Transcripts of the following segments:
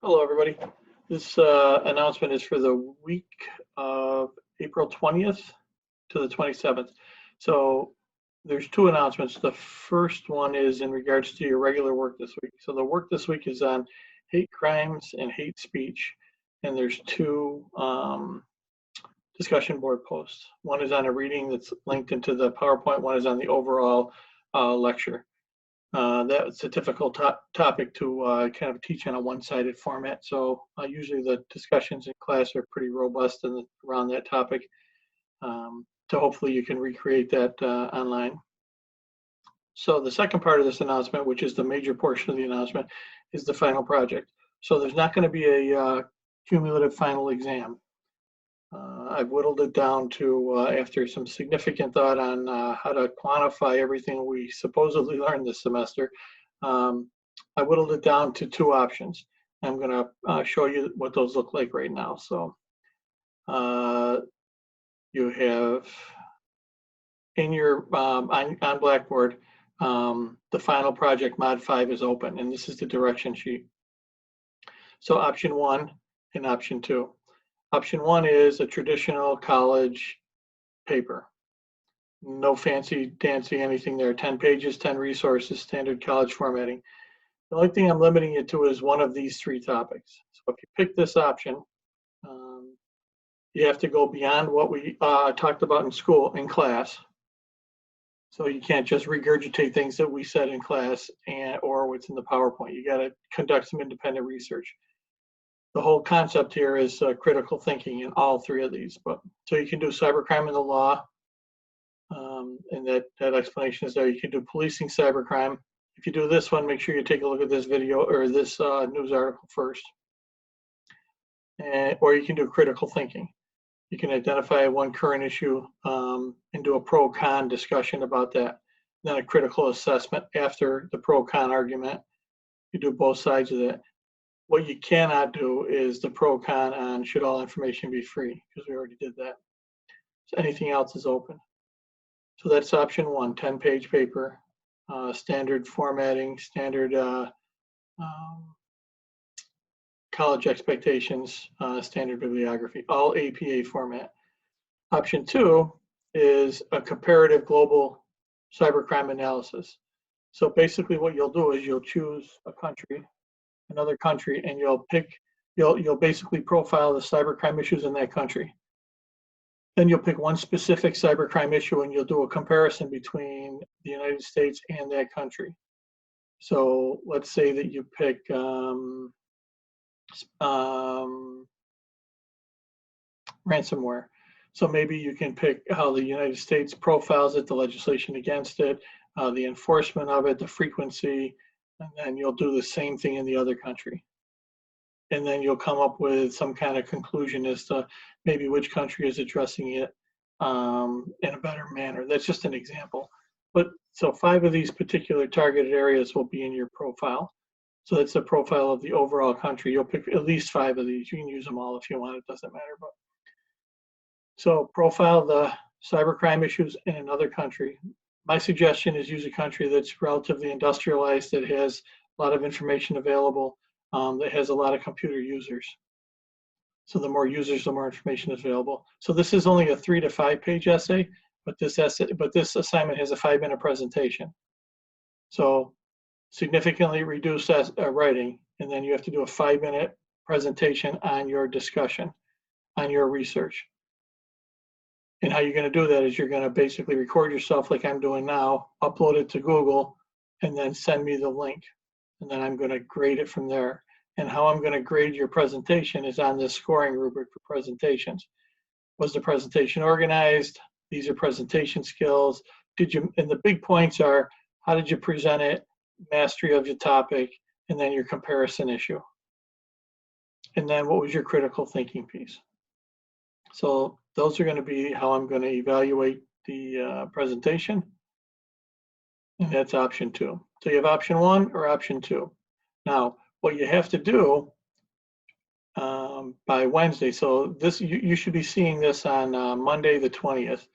Hello, everybody. This announcement is for the week of April 20th to the 27th. So there's two announcements. The first one is in regards to your regular work this week. So the work this week is on hate crimes and hate speech. And there's two discussion board posts. One is on a reading that's linked into the PowerPoint. One is on the overall lecture. That's a difficult topic to kind of teach in a one-sided format. So usually the discussions in class are pretty robust around that topic. So hopefully you can recreate that online. So the second part of this announcement, which is the major portion of the announcement, is the final project. So there's not going to be a cumulative final exam. I've whittled it down to, after some significant thought on how to quantify everything we supposedly learned this semester, I whittled it down to two options. I'm going to show you what those look like right now. So you have in your, on Blackboard, the final project mod 5 is open, and this is the direction sheet. So option 1 and option 2. Option 1 is a traditional college paper. No fancy dancy anything there. 10 pages, 10 resources, standard college formatting. The only thing I'm limiting it to is one of these three topics. So if you pick this option, you have to go beyond what we talked about in class. So you can't just regurgitate things that we said in class or what's in the PowerPoint. You got to conduct some independent research. The whole concept here is critical thinking in all three of these. But so you can do cybercrime and the law, and that explanation is there. You can do policing cybercrime. If you do this one, make sure you take a look at this video or this news article first. Or you can do critical thinking. You can identify one current issue and do a pro-con discussion about that. Then a critical assessment after the pro-con argument. You do both sides of that. What you cannot do is the pro-con on should all information be free, because we already did that. So anything else is open. So that's option 1, 10-page paper, standard formatting, standard college expectations, standard bibliography, all APA format. Option 2 is a comparative global cybercrime analysis. So basically what you'll do is you'll choose a country, another country, and you'll basically profile the cybercrime issues in that country. Then you'll pick one specific cybercrime issue and you'll do a comparison between the United States and that country. So let's say that you pick ransomware. So maybe you can pick how the United States profiles it, the legislation against it, the enforcement of it, the frequency, and then you'll do the same thing in the other country. And then you'll come up with some kind of conclusion as to maybe which country is addressing it in a better manner. That's just an example. But so 5 of these particular targeted areas will be in your profile. So that's the profile of the overall country. You'll pick at least 5 of these. You can use them all if you want, it doesn't matter. But so profile the cybercrime issues in another country. My suggestion is use a country that's relatively industrialized, that has a lot of information available, that has a lot of computer users. So the more users, the more information is available. So this is only a 3 to 5 page essay, but this assignment has a 5-minute presentation. So significantly reduced writing, and then you have to do a 5-minute presentation on your discussion, on your research. And how you're going to do that is you're going to basically record yourself like I'm doing now, upload it to Google, and then send me the link. And then I'm going to grade it from there. And how I'm going to grade your presentation is on this scoring rubric for presentations. Was the presentation organized? These are presentation skills. And the big points are, how did you present it? Mastery of your topic, and then your comparison issue. And then what was your critical thinking piece? So those are going to be how I'm going to evaluate the presentation. And that's option 2. So you have option 1 or option 2. Now, what you have to do by Wednesday, so this you should be seeing this on Monday the 20th.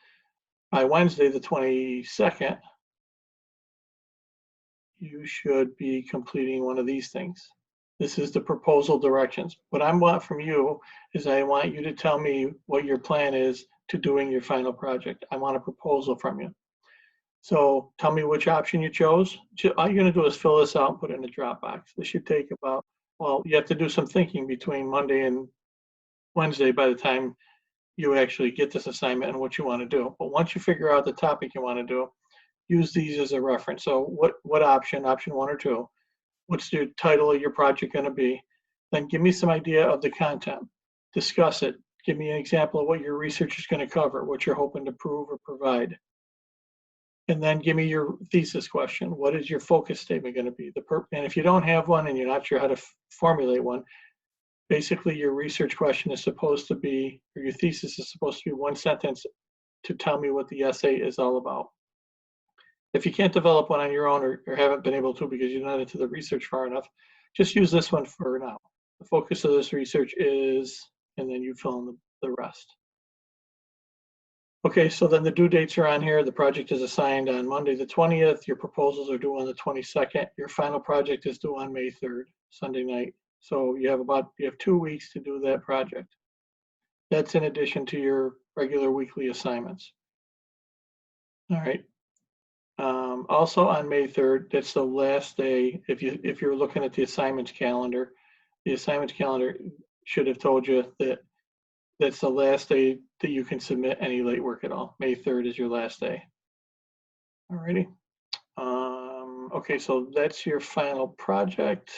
By Wednesday the 22nd, you should be completing one of these things. This is the proposal directions. What I want from you is I want you to tell me what your plan is to doing your final project. I want a proposal from you. So tell me which option you chose. All you're going to do is fill this out and put it in the Dropbox. This should take about, well, you have to do some thinking between Monday and Wednesday by the time you actually get this assignment and what you want to do. But once you figure out the topic you want to do, use these as a reference. So what option 1 or 2, what's the title of your project going to be? Then give me some idea of the content. Discuss it. Give me an example of what your research is going to cover, what you're hoping to prove or provide. And then give me your thesis question. What is your focus statement going to be? And if you don't have one and you're not sure how to formulate one, basically your research question is supposed to be, or your thesis is supposed to be 1 sentence to tell me what the essay is all about. If you can't develop one on your own or haven't been able to because you're not into the research far enough, just use this one for now. The focus of this research is, and then you fill in the rest. Okay, so then the due dates are on here. The project is assigned on Monday the 20th. Your proposals are due on the 22nd. Your final project is due on May 3rd, Sunday night. So you have 2 weeks to do that project. That's in addition to your regular weekly assignments. All right. Also on May 3rd, that's the last day. If you're looking at the assignments calendar should have told you that that's the last day that you can submit any late work at all. May 3rd is your last day. Alrighty. Okay, so that's your final project.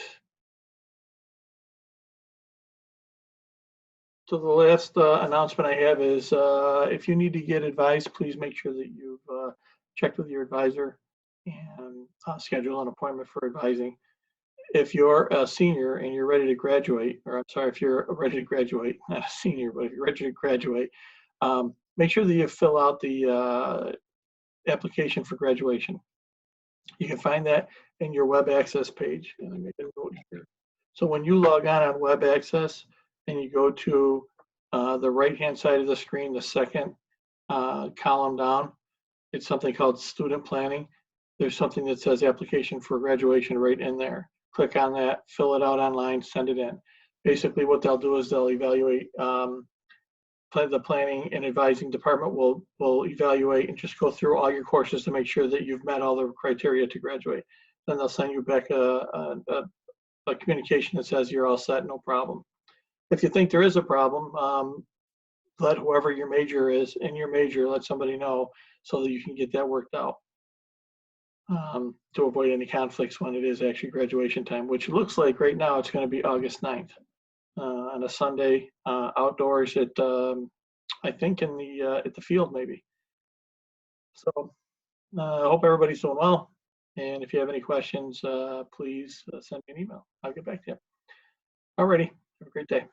So the last announcement I have is if you need to get advice, please make sure that you've checked with your advisor and schedule an appointment for advising. If you're a senior and you're ready to graduate, or I'm sorry, if you're ready to graduate, not a senior, but if you're ready to graduate, make sure that you fill out the application for graduation. You can find that in your web access page. And I make a note here. So when you log on web access and you go to the right-hand side of the screen, the second column down, it's something called student planning. There's something that says application for graduation right in there. Click on that, fill it out online, send it in. Basically what they'll do is they'll evaluate, the planning and advising department will evaluate and just go through all your courses to make sure that you've met all the criteria to graduate. Then they'll send you back a communication that says you're all set, no problem. If you think there is a problem, let whoever your major is in your major, let somebody know so that you can get that worked out. To avoid any conflicts when it is actually graduation time, which looks like right now it's going to be August 9th on a Sunday outdoors at I think in the at the field maybe. So I hope everybody's doing well, and if you have any questions, please send me an email. I'll get back to you. Alrighty, have a great day.